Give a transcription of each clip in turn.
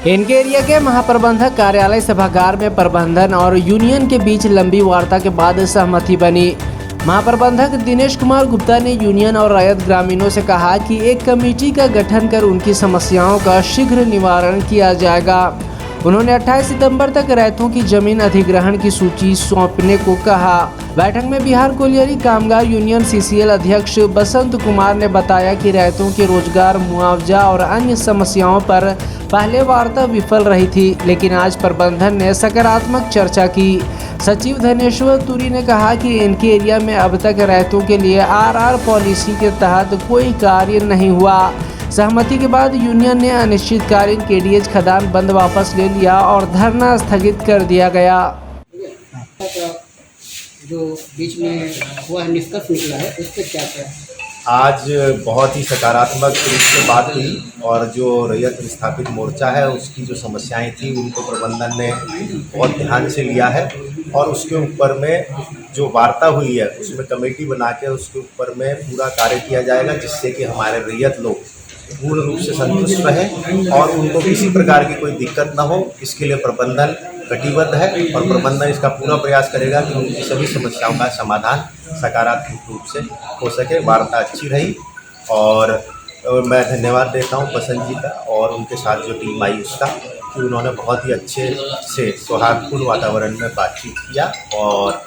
इनके एरिया के महाप्रबंधक कार्यालय सभागार में प्रबंधन और यूनियन के बीच लंबी वार्ता के बाद सहमति बनी। महाप्रबंधक दिनेश कुमार गुप्ता ने यूनियन और रैयत ग्रामीणों से कहा कि एक कमेटी का गठन कर उनकी समस्याओं का शीघ्र निवारण किया जाएगा। उन्होंने 28 सितंबर तक रैयतों की जमीन अधिग्रहण की सूची सौंपने को कहा। बैठक में बिहार कोलियरी कामगार यूनियन CCL अध्यक्ष बसंत कुमार ने बताया कि रैयतों के रोजगार, मुआवजा और अन्य समस्याओं पर पहले वार्ता विफल रही थी, लेकिन आज प्रबंधन ने सकारात्मक चर्चा की। सचिव धनेश्वर तुरी ने कहा कि इनके एरिया में अब तक रैयतों के लिए RR पॉलिसी के तहत कोई कार्य नहीं हुआ। सहमति के बाद यूनियन ने अनिश्चितकालीन KDH खदान बंद वापस ले लिया और धरना स्थगित कर दिया गया। जो बीच में हुआ है, निष्कर्ष निकला है, उस पर क्या है? आज बहुत ही सकारात्मक रूप से बात हुई और जो रैयत विस्थापित मोर्चा है उसकी जो समस्याएं थी उनको प्रबंधन ने बहुत ध्यान से लिया है और उसके ऊपर में जो वार्ता हुई है उसमें कमेटी बना के उसके ऊपर में पूरा कार्य किया जाएगा, जिससे कि हमारे रैयत लोग पूर्ण रूप से संतुष्ट रहें और उनको किसी प्रकार की कोई दिक्कत ना हो। इसके लिए प्रबंधन कटिबद्ध है और प्रबंधन इसका पूरा प्रयास करेगा कि उनकी सभी समस्याओं का समाधान सकारात्मक रूप से हो सके। वार्ता अच्छी रही और मैं धन्यवाद देता हूं बसंत जी का और उनके साथ जो टीम आई उसका, कि उन्होंने बहुत ही अच्छे से सौहार्दपूर्ण वातावरण में बातचीत किया और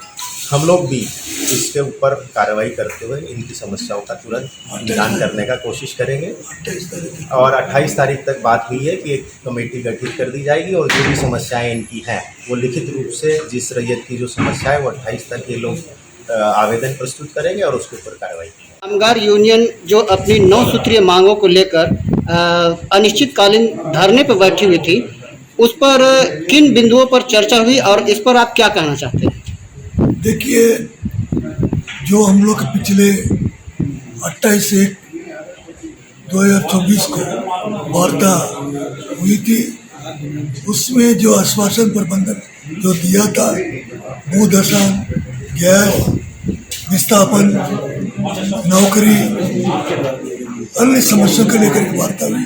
हम लोग भी इसके ऊपर कार्रवाई करते हुए इनकी समस्याओं का तुरंत निदान करने का कोशिश करेंगे। और 28 तारीख तक बात हुई है कि एक कमेटी गठित कर दी जाएगी और जो भी समस्याएं इनकी हैं वो लिखित रूप से, जिस रैयत की जो समस्या है वो 28 तक ये लोग आवेदन प्रस्तुत करेंगे और उसके ऊपर कार्रवाई करेंगे। कामगार यूनियन जो अपनी 9 सूत्रीय मांगों को लेकर अनिश्चितकालीन धरने पर बैठी हुई थी, उस पर किन बिंदुओं पर चर्चा हुई और इस पर आप क्या कहना चाहते हैं? देखिए, जो हम लोग पिछले 28/1/2024 को वार्ता हुई थी, उसमें जो आश्वासन प्रबंधन जो दिया था, भूदशान, गैस, विस्थापन, नौकरी, अन्य समस्याओं को लेकर के वार्ता हुई,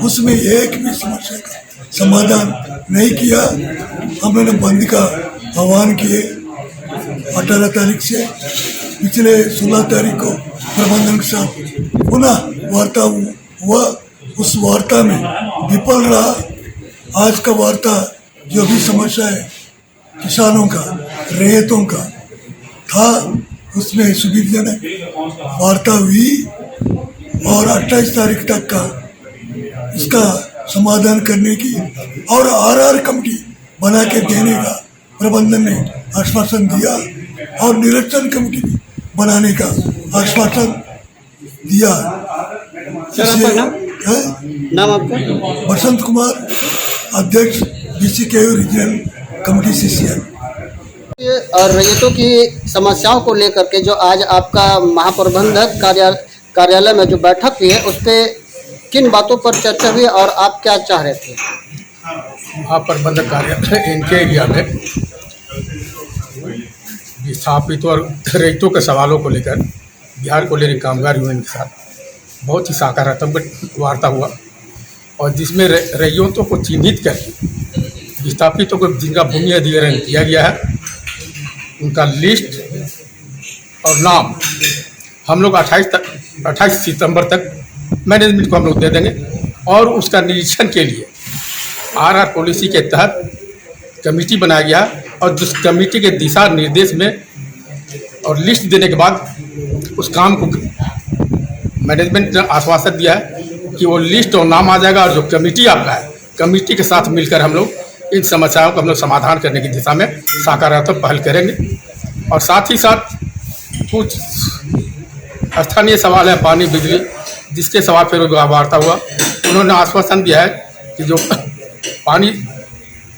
उसमें एक भी समस्या का समाधान नहीं किया। हमने बंद का आह्वान किए 18 तारीख से, पिछले 16 तारीख को प्रबंधन के साथ पुनः वार्ता हुआ, उस वार्ता में विफल रहा। आज का वार्ता जो भी समस्या है किसानों का, रैयतों का था, उसमें सुविधाजनक वार्ता हुई और 28 तारीख तक का इसका समाधान करने की और RR कमेटी बना के देने का प्रबंधन ने आश्वासन दिया और निरीक्षण कमेटी भी बनाने का आश्वासन दिया। नाम आपका? बसंत कुमार, अध्यक्ष BCKU रीजनल कमेटी CCL। और रैयतों की समस्याओं को लेकर के जो आज आपका महाप्रबंधक कार्यालय में जो बैठक हुई है, उस पर किन बातों पर चर्चा हुई और आप क्या चाह रहे थे? महाप्रबंधक कार्यालय इनके एरिया में विस्थापित और रैयतों के सवालों को लेकर बिहार कोलियरी कामगार यूनियन के साथ बहुत ही सकारात्मक वार्ता हुआ और जिसमें रैयतों को चिन्हित कर विस्थापितों को जिनका भूमि अधिग्रहण किया गया है उनका लिस्ट और नाम हम लोग 28 सितंबर तक मैनेजमेंट को हम लोग दे देंगे और उसका निरीक्षण के लिए RR पॉलिसी के तहत कमेटी बनाया गया और जिस कमेटी के दिशा निर्देश में और लिस्ट देने के बाद उस काम को मैनेजमेंट ने आश्वासन दिया है कि वो लिस्ट और नाम आ जाएगा और जो कमेटी आपका है, कमेटी के साथ मिलकर हम लोग इन समस्याओं को हम लोग समाधान करने की दिशा में सकारात्मक पहल करेंगे। और साथ ही साथ कुछ स्थानीय सवाल है, पानी, बिजली, जिसके सवाल पर वार्ता हुआ। उन्होंने आश्वासन दिया है कि जो पानी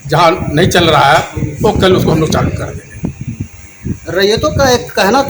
जहाँ नहीं चल रहा है वो कल उसको हम लोग चालू कर देंगे। रैयतों का एक कहना